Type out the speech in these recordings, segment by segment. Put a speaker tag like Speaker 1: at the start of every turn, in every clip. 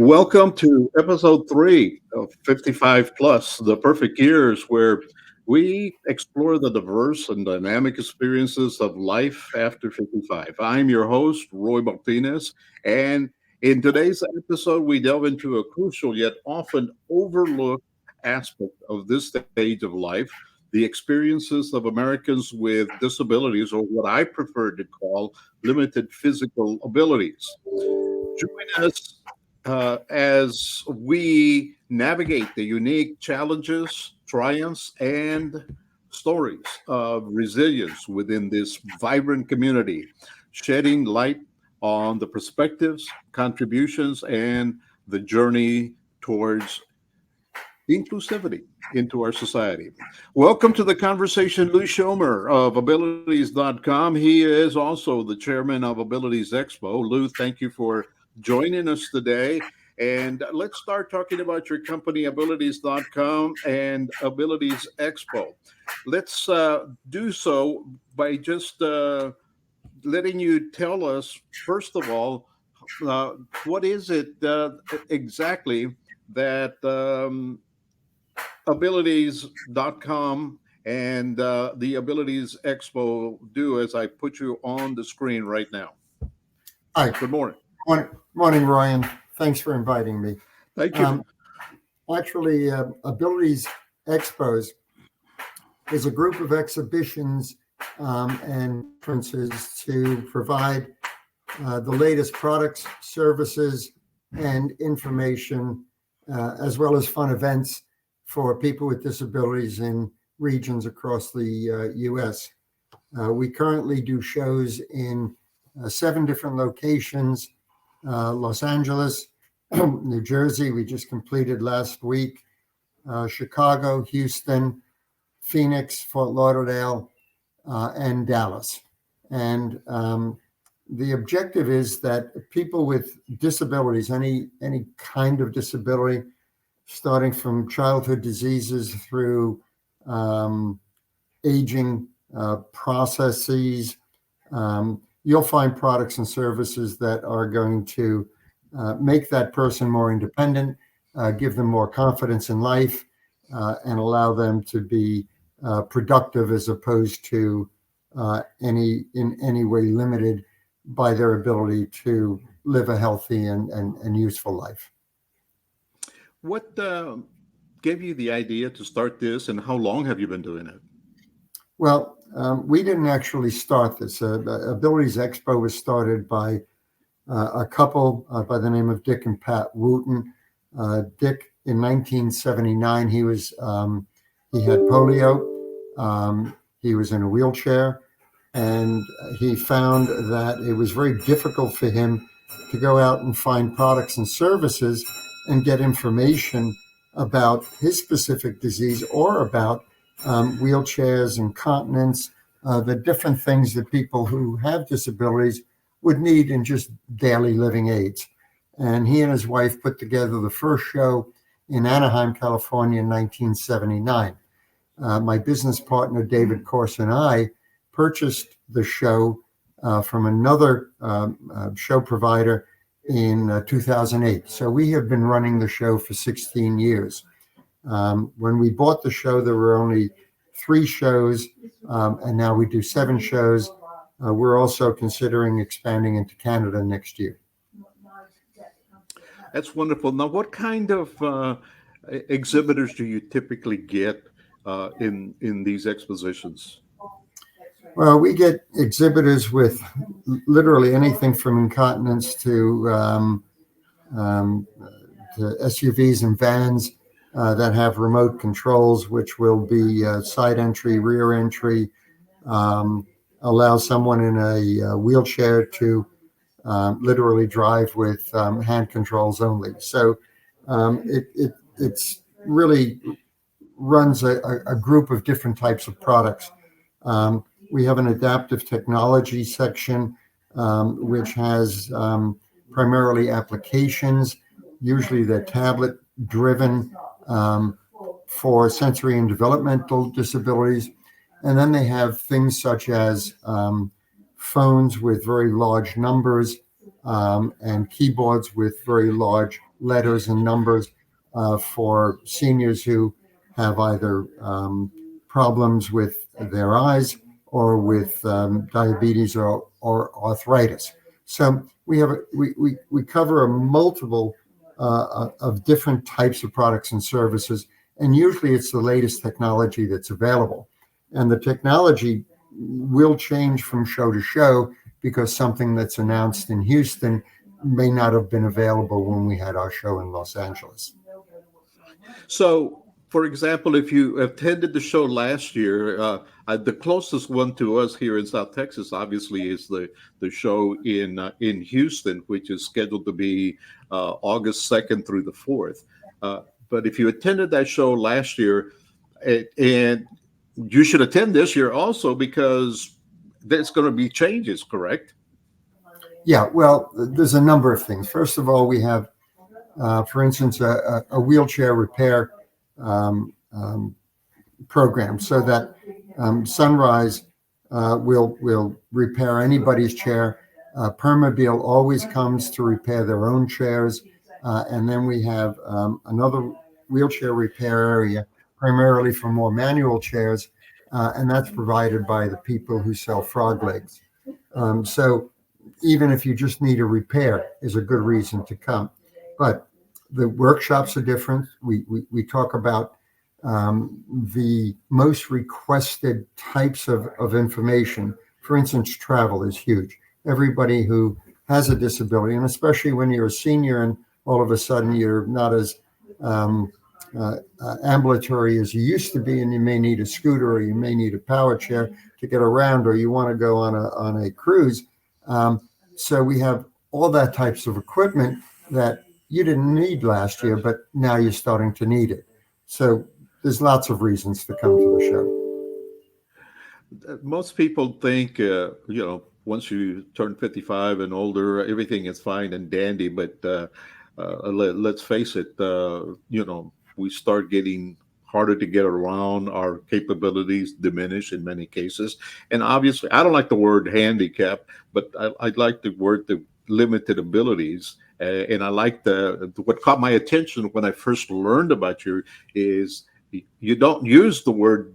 Speaker 1: Welcome to episode 3 of 55 Plus, the perfect years, where we explore the diverse and dynamic experiences of life after 55. I'm your host, Roy Martinez, and in today's episode, we delve into a crucial yet often overlooked aspect of this stage of life, the experiences of Americans with disabilities, or what I prefer to call limited physical abilities. Join us as we navigate the unique challenges, triumphs, and stories of resilience within this vibrant community, shedding light on the perspectives, contributions, and the journey towards inclusivity into our society. Welcome to the conversation, Lou Schomer of Abilities.com. He is also the chairman of Abilities Expo. Lou, thank you for joining us today. And let's start talking about your company, Abilities.com and Abilities Expo. Let's do so by just letting you tell us, first of all, uh, what is it exactly that abilities.com and the Abilities Expo do as I put you on the screen right now.
Speaker 2: Hi,
Speaker 1: Good morning.
Speaker 2: morning, Ryan. Thanks for inviting me.
Speaker 1: Thank you.
Speaker 2: Abilities Expos is a group of exhibitions and conferences to provide the latest products, services, and information, as well as fun events for people with disabilities in regions across the U.S. We currently do shows in 7 different locations: Los Angeles, New Jersey, we just completed last week, Chicago, Houston, Phoenix, Fort Lauderdale, and Dallas. And the objective is that people with disabilities, any kind of disability, starting from childhood diseases through aging processes, you'll find products and services that are going to make that person more independent, give them more confidence in life, and allow them to be productive as opposed to in any way limited by their ability to live a healthy and useful life.
Speaker 1: What gave you the idea to start this, and how long have you been doing it?
Speaker 2: Well, we didn't actually start this. Abilities Expo was started by a couple by the name of Dick and Pat Wooten. Dick, in 1979, he had polio. He was in a wheelchair, and he found that it was very difficult for him to go out and find products and services and get information about his specific disease or about wheelchairs, incontinence, the different things that people who have disabilities would need in just daily living aids. And he and his wife put together the first show in Anaheim, California in 1979. My business partner, David Corse, and I purchased the show from another show provider in 2008. So we have been running the show for 16 years. When we bought the show, there were only 3 shows, and now we do 7 shows. We're also considering expanding into Canada next year.
Speaker 1: That's wonderful. Now, what kind of exhibitors do you typically get in these expositions?
Speaker 2: Well, we get exhibitors with literally anything from incontinence to SUVs and vans that have remote controls, which will be side entry, rear entry, allow someone in a wheelchair to literally drive with hand controls only. So it's really runs a group of different types of products. We have an adaptive technology section, which has primarily applications. Usually they're tablet driven for sensory and developmental disabilities. And then they have things such as phones with very large numbers, and keyboards with very large letters and numbers for seniors who have either problems with their eyes or with diabetes or arthritis. So we cover a multiple of different types of products and services, and usually it's the latest technology that's available. And the technology will change from show to show because something that's announced in Houston may not have been available when we had our show in Los Angeles.
Speaker 1: So, for example, if you attended the show last year, the closest one to us here in South Texas, obviously, is the show in Houston, which is scheduled to be August 2nd through the 4th. But if you attended that show last year, and you should attend this year also because there's going to be changes, correct?
Speaker 2: Yeah, well, there's a number of things. First of all, we have, for instance, a wheelchair repair program so that Sunrise will repair anybody's chair. Permobil always comes to repair their own chairs. And then we have another wheelchair repair area, primarily for more manual chairs, and that's provided by the people who sell frog legs. So even if you just need a repair, is a good reason to come. But the workshops are different. We talk about the most requested types of information. For instance, travel is huge. Everybody who has a disability, and especially when you're a senior and all of a sudden you're not as um, ambulatory as you used to be, and you may need a scooter or you may need a power chair to get around, or you want to go on a cruise. So we have all that types of equipment that you didn't need last year, but now you're starting to need it. So there's lots of reasons to come to the show.
Speaker 1: Most people think, once you turn 55 and older, everything is fine and dandy. But let's face it, we start getting harder to get around. Our capabilities diminish in many cases. And obviously, I don't like the word handicap, but I like the word the limited abilities. And I like what caught my attention when I first learned about you is you don't use the word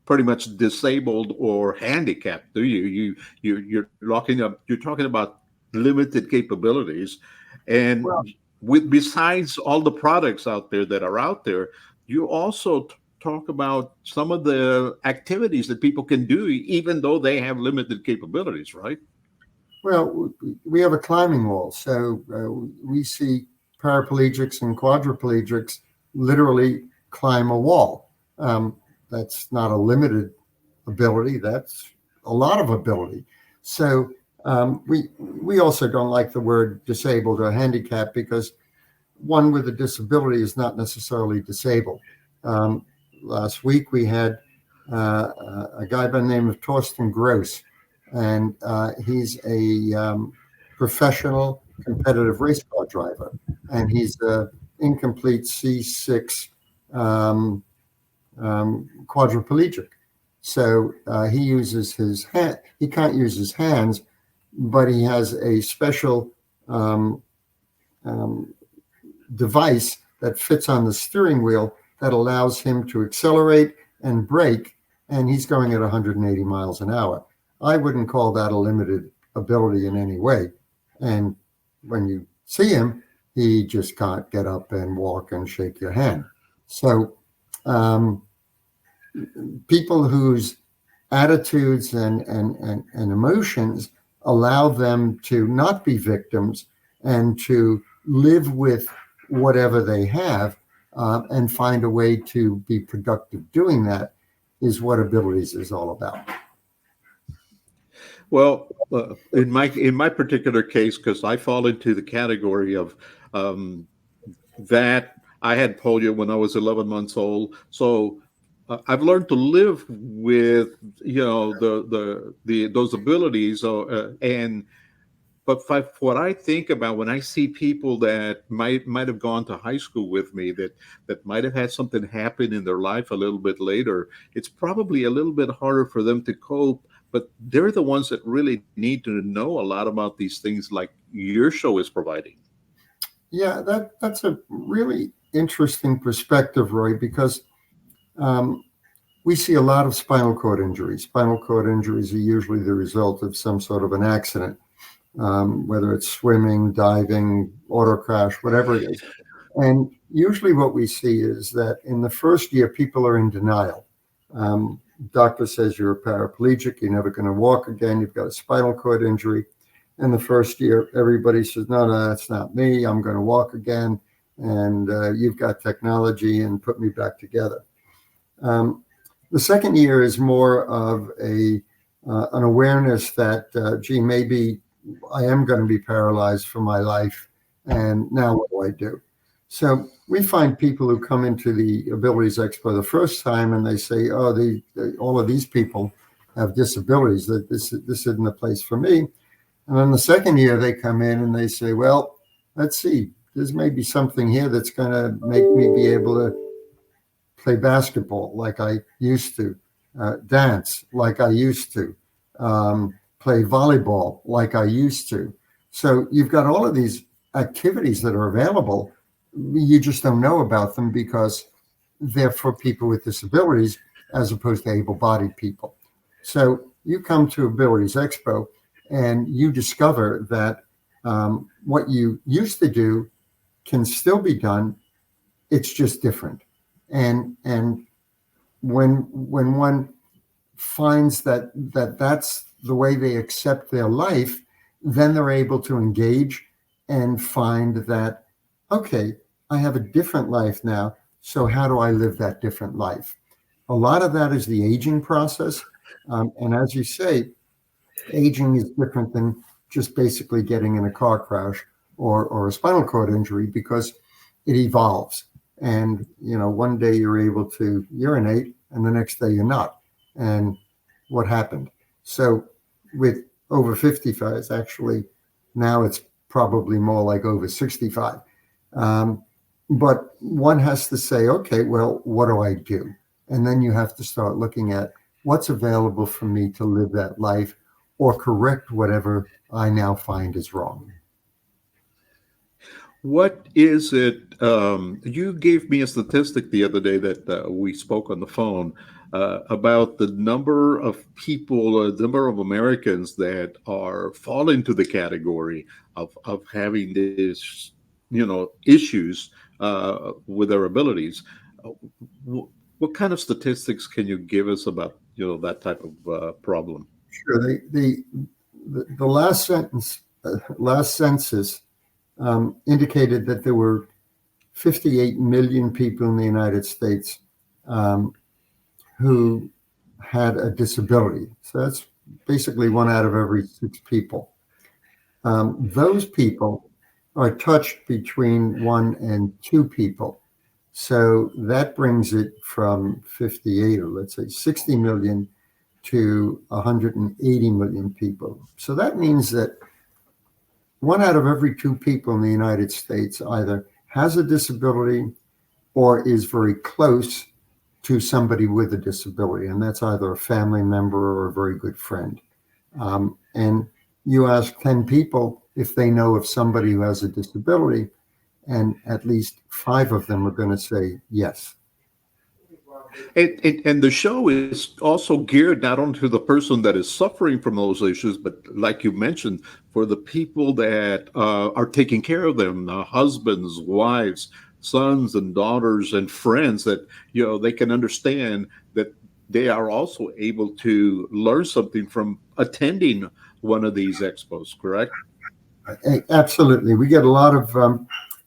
Speaker 1: pretty much disabled or handicapped, do you? You're talking about limited capabilities, and
Speaker 2: Well,
Speaker 1: with besides all the products out there that are out there, you also talk about some of the activities that people can do even though they have limited capabilities, right?
Speaker 2: well, we have a climbing wall, so we see paraplegics and quadriplegics literally climb a wall. That's not a limited ability. That's a lot of ability. So we also don't like the word disabled or handicapped because one with a disability is not necessarily disabled. Um, Last week we had a guy by the name of Torsten Gross, and he's a professional competitive race car driver, and he's an incomplete C6 quadriplegic. So he uses his hand. He can't use his hands, but he has a special um, um, device that fits on the steering wheel that allows him to accelerate and brake, and he's going at 180 miles an hour. I wouldn't call that a limited ability in any way. And when you see him, he just can't get up and walk and shake your hand. So um, people whose attitudes and emotions allow them to not be victims and to live with whatever they have and find a way to be productive doing that is what abilities is all about.
Speaker 1: Well, in my particular case, because I fall into the category of um, that I had polio when I was 11 months old. So I've learned to live with the those abilities. And but what I think about when I see people that might have gone to high school with me that might have had something happen in their life a little bit later, it's probably a little bit harder for them to cope but they're the ones that really need to know a lot about these things like your show is providing.
Speaker 2: Yeah, that's a really interesting perspective, Roy, because um, we see a lot of spinal cord injuries. Spinal cord injuries are usually the result of some sort of an accident, whether it's swimming, diving, auto crash, whatever it is. And usually, what we see is that in the first year, people are in denial. Um, Doctor says you're a paraplegic, you're never going to walk again, you've got a spinal cord injury. In the first year, everybody says, no, no, that's not me, I'm going to walk again. And you've got technology and put me back together. Um, the second year is more of an awareness that, gee, maybe I am going to be paralyzed for my life, and now what do I do? So we find people who come into the Abilities Expo the first time and they say, "Oh, all of these people have disabilities. That this isn't a place for me." And then the second year they come in and they say, "Well, let's see. There's maybe something here that's going to make me be able to play basketball like I used to, dance like I used to, play volleyball like I used to." So you've got all of these activities that are available. You just don't know about them because they're for people with disabilities as opposed to able bodied people. So you come to Abilities Expo and you discover that what you used to do can still be done. It's just different. And when one finds that that's the way they accept their life, then they're able to engage and find that, okay, I have a different life now, so how do I live that different life? A lot of that is the aging process, and as you say, aging is different than just basically getting in a car crash or a spinal cord injury because it evolves. And, one day you're able to urinate and the next day you're not. And what happened? So with over 55, it's actually now it's probably more like over 65. Um, but one has to say, okay, well, what do I do? And then you have to start looking at what's available for me to live that life or correct whatever I now find is wrong.
Speaker 1: What is it? You gave me a statistic the other day that we spoke on the phone about the number of people, the number of Americans that are fall into the category of having these, issues with their abilities. Uh, wh- what kind of statistics can you give us about, that type of problem?
Speaker 2: Sure. The last census indicated that there were 58 million people in the United States um, who had a disability. So that's basically one out of every six people. Those people are touched between one and two people. So that brings it from 58, or let's say 60 million, to 180 million people. So that means that one out of every two people in the United States either has a disability or is very close to somebody with a disability. And that's either a family member or a very good friend. And you ask 10 people if they know of somebody who has a disability, and at least five of them are going to say yes.
Speaker 1: And the show is also geared not only to the person that is suffering from those issues, but like you mentioned, for the people that are taking care of them, husbands, wives, sons, and daughters, and friends that they can understand that they are also able to learn something from attending one of these expos. Correct?
Speaker 2: Absolutely. We get a lot of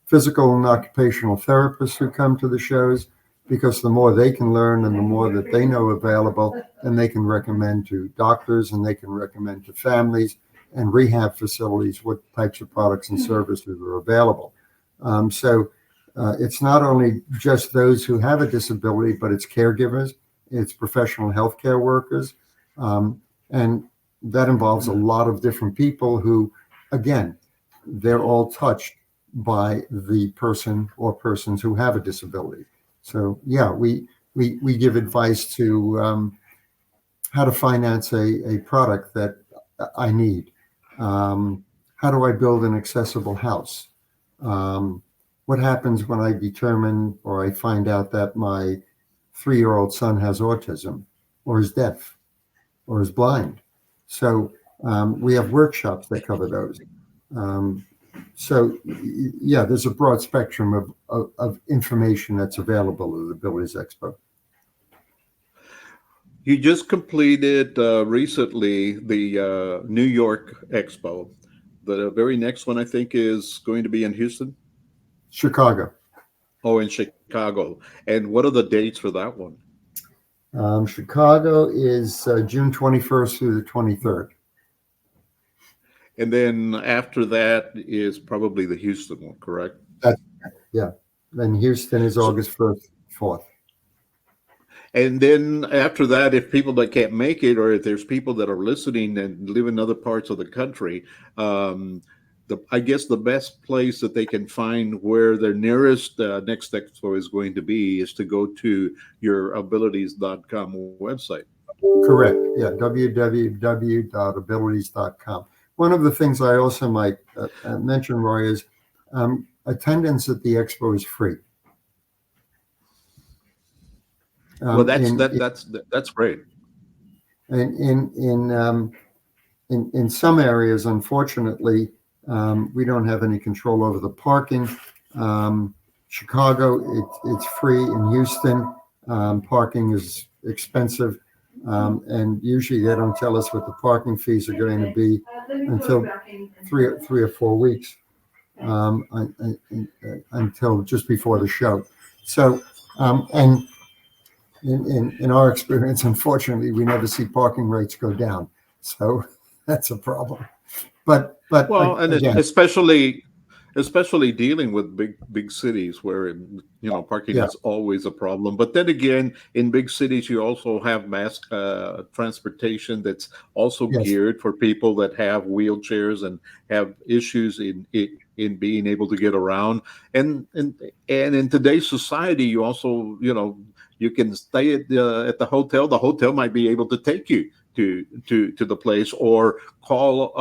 Speaker 2: physical and occupational therapists who come to the shows because the more they can learn and the more that they know available, then they can recommend to doctors and they can recommend to families and rehab facilities what types of products and services are available. So it's not only just those who have a disability, but it's caregivers, it's professional healthcare workers, and that involves a lot of different people who, again, they're all touched by the person or persons who have a disability. So yeah, we give advice to how to finance a product that I need. Um, how do I build an accessible house? Um, what happens when I determine or I find out that my 3-year-old son has autism or is deaf or is blind? So we have workshops that cover those. Um, so yeah, there's a broad spectrum of information that's available at the Abilities Expo.
Speaker 1: You just completed recently the New York Expo. The very next one, I think, is going to be in Houston.
Speaker 2: Chicago.
Speaker 1: Oh, in Chicago. And what are the dates for that one?
Speaker 2: Chicago is June 21st through the 23rd.
Speaker 1: And then after that is probably the Houston one, correct?
Speaker 2: That's, yeah. And Houston is
Speaker 1: So,
Speaker 2: August 1st, 4th.
Speaker 1: and then after that, if people that can't make it, or if there's people that are listening and live in other parts of the country, um, I guess the best place that they can find where their nearest next expo is going to be is to go to your abilities.com website.
Speaker 2: Correct. Yeah. www.abilities.com. One of the things I also might mention, Roy, is attendance at the expo is free.
Speaker 1: Well,
Speaker 2: Um,
Speaker 1: that's
Speaker 2: in,
Speaker 1: that that's great.
Speaker 2: in, in, in, um, in some areas, unfortunately, we don't have any control over the parking. Um, Chicago, it's free. In Houston, parking is expensive. And usually they don't tell us what the parking fees are going to be until three or 4 weeks, until just before the show. So, and in our experience, unfortunately, we never see parking rates go down. So that's a problem. But
Speaker 1: Well, and
Speaker 2: again,
Speaker 1: especially dealing with big cities where parking
Speaker 2: yeah,
Speaker 1: is always a problem. But then again, in big cities, you also have mass transportation that's also
Speaker 2: yes,
Speaker 1: geared for people that have wheelchairs and have issues in being able to get around. And in today's society, you also you can stay at the hotel. The hotel might be able to take you to the place, or call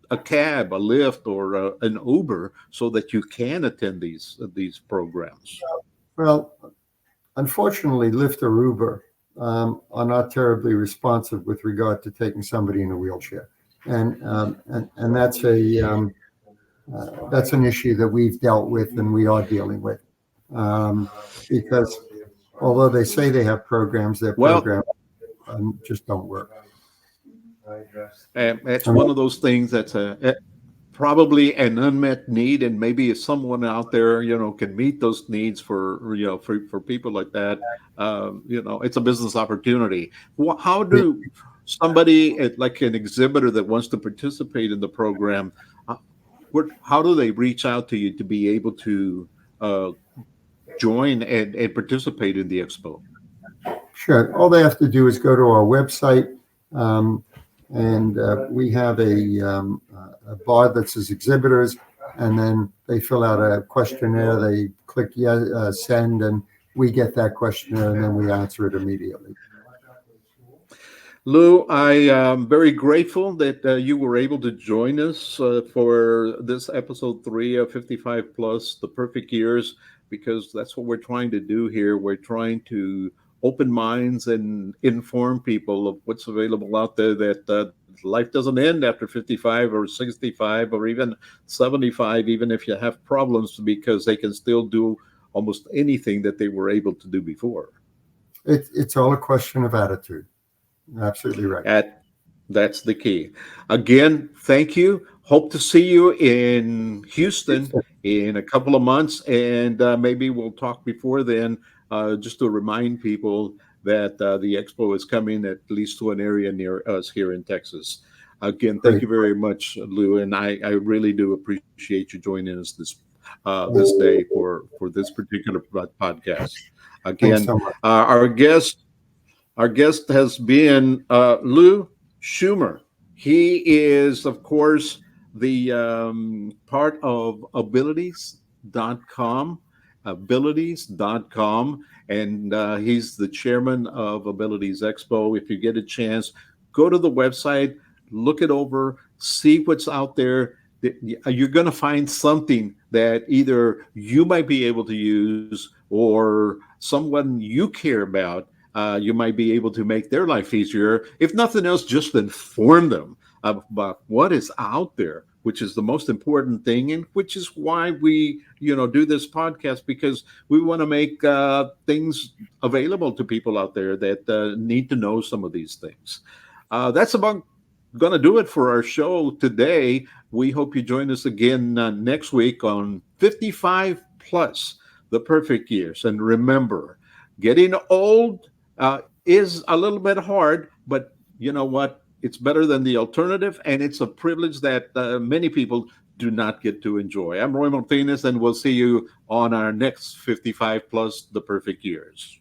Speaker 1: a cab, a Lyft, or an Uber, so that you can attend these programs.
Speaker 2: well, unfortunately, Lyft or Uber are not terribly responsive with regard to taking somebody in a wheelchair, and that's an issue that we've dealt with and we are dealing with, um, because although they say they have programs, their
Speaker 1: Well,
Speaker 2: programs just don't work.
Speaker 1: it's
Speaker 2: Um,
Speaker 1: one of those things that's probably an unmet need, and maybe if someone out there can meet those needs for for people like that, it's a business opportunity. How do somebody like an exhibitor that wants to participate in the program, uh, how do they reach out to you to be able to uh, join and participate in the expo?
Speaker 2: Sure. All they have to do is go to our website, um, and we have a bar that says exhibitors, and then they fill out a questionnaire. They click yes, send, and we get that questionnaire, and then we answer it immediately.
Speaker 1: Lou, I am very grateful that you were able to join us for this episode 3 of 55 Plus, the perfect years, because that's what we're trying to do here. We're trying to open minds and inform people of what's available out there, that life doesn't end after 55 or 65 or even 75, even if you have problems, because they can still do almost anything that they were able to do before.
Speaker 2: It's all a question of attitude. Absolutely right.
Speaker 1: At That's the key. Again, thank you. Hope to see you in Houston in a couple of months, and maybe we'll talk before then, just to remind people that the expo is coming at least to an area near us here in Texas. Again, thank
Speaker 2: Great.
Speaker 1: you very much, Lou, and I really do appreciate you joining us this day for this particular podcast.
Speaker 2: Thanks
Speaker 1: Again,
Speaker 2: so much.
Speaker 1: our guest has been Lou Schumer. He is, of course, the part of abilities.com, abilities.com, and he's the chairman of Abilities Expo. If you get a chance, go to the website, look it over, see what's out there. You're going to find something that either you might be able to use or someone you care about. You might be able to make their life easier. If nothing else, just inform them about what is out there, which is the most important thing, and which is why we, do this podcast, because we want to make things available to people out there that need to know some of these things. That's about going to do it for our show today. We hope you join us again next week on 55 plus, the perfect years. And remember, getting old is a little bit hard, but you know what? It's better than the alternative, and it's a privilege that many people do not get to enjoy. I'm Roy Martinez, and we'll see you on our next 55 plus, the perfect years.